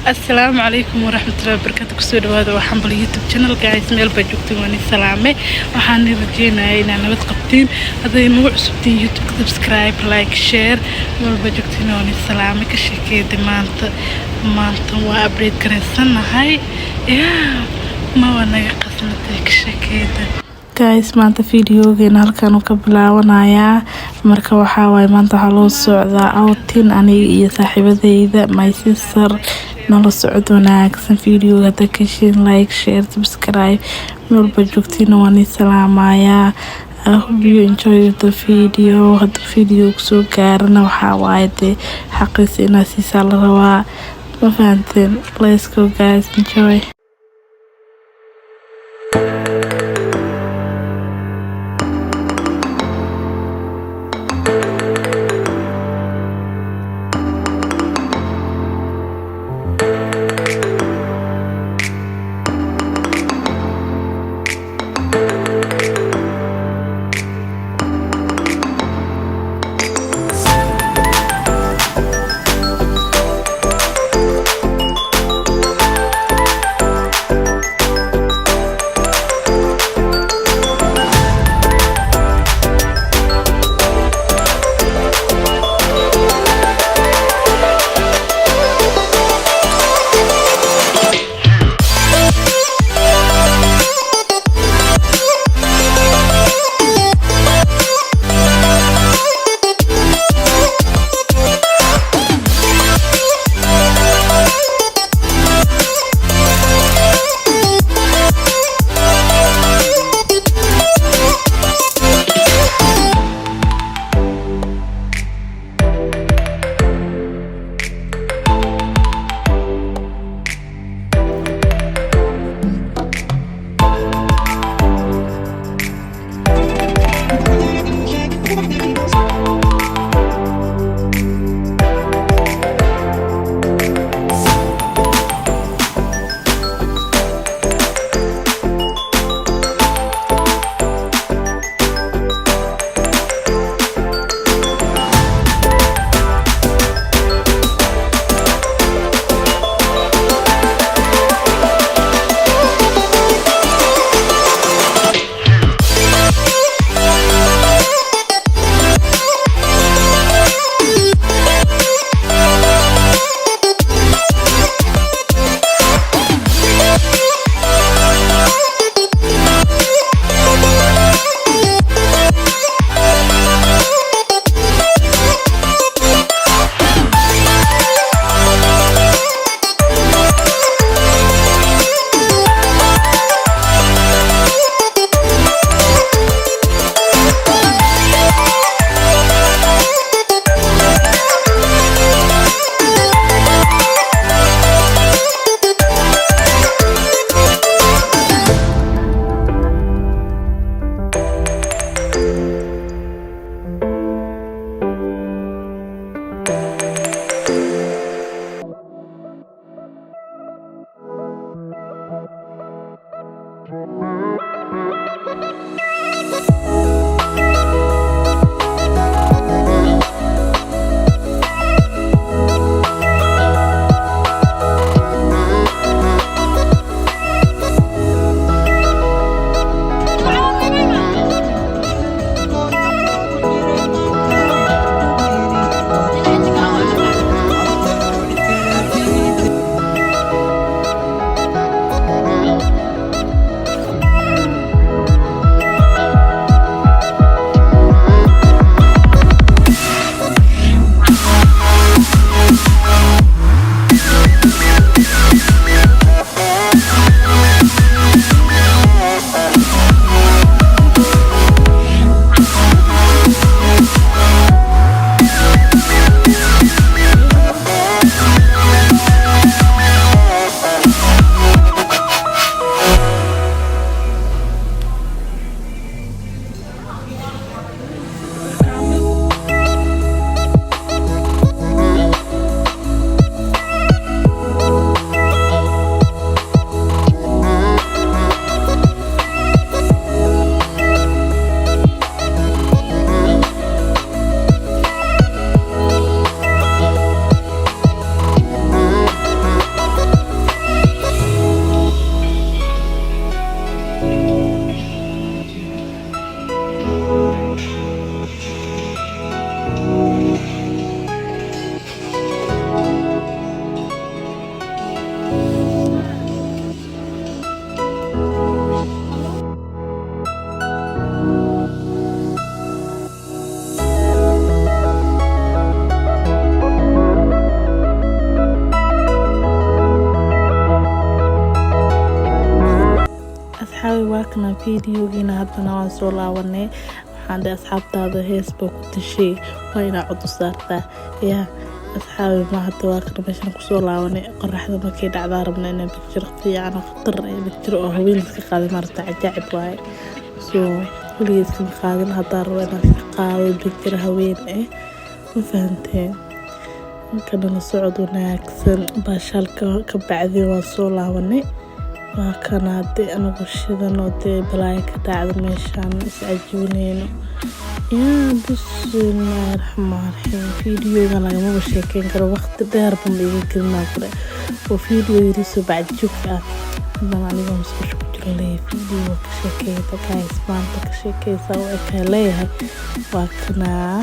السلام عليكم ورحمة الله وبركاته. كسود هذا وحنبل يوتيوب channel guys ميل بجوكتي واني سلامة وحاني رجينا إن أنا بتقبتين هذا نوع سبتين يوتيوب سبسكرايب لايك شير ميل بجوكتي واني سلامة كشيكي دي مانت وابريد كريسنا هاي يا ما وانا قسمت كشيكي ده guys maanta fiidiyogeena halkan uu ka bilaabanayaa marka waxa way maanta waxa loo socdaa outing aniga iyo saaxiibadeyda my sister nala socod wanaagsan fiidiyoga hada ka share like share subscribe meel ba joogtiin waan salaamayaa. I hope you enjoy the video. hada video soo gaarna waxa way xaqiis inaa si sal rabaa ma fahanteen. Let's go guys, enjoy. asxaabi waa kana fiidiyogiina haddana waan soo laabanay waxaan dhahay asxaabtaada hees baa ku tashay waa inaa cod u saartaa yaa asxaabi ma hadda waa kana meeshaan kusoo laabanay qoraxda markay dhacdaa rabna inaan bigtiro fiican oo khatar bigtiro oo haweenka qaaday maarta cajaa'ib waaye soo weligeed kama qaadin haddaan rabo inaan iska qaado bigtiro haween ma fahanteen kana socod wanaagsan baashaalka ka bacdi waan soo laabanay waa kana dee anagu shidan oo dee balaayo ka dhacda meeshaan is cajiinayno yaa bismillaahi raxmaani raxiim fiidiyogan lagamaba sheekeyn karo waqti dheer baan iga gelnaa kule oo fiidiyo yariisoo bacdi joog haddana anigoo musqusha ku jiro leeyahay fiidiyo ka sheekeyda guys maanta ka sheekeysa oo ekaa leeyahay waa kanaa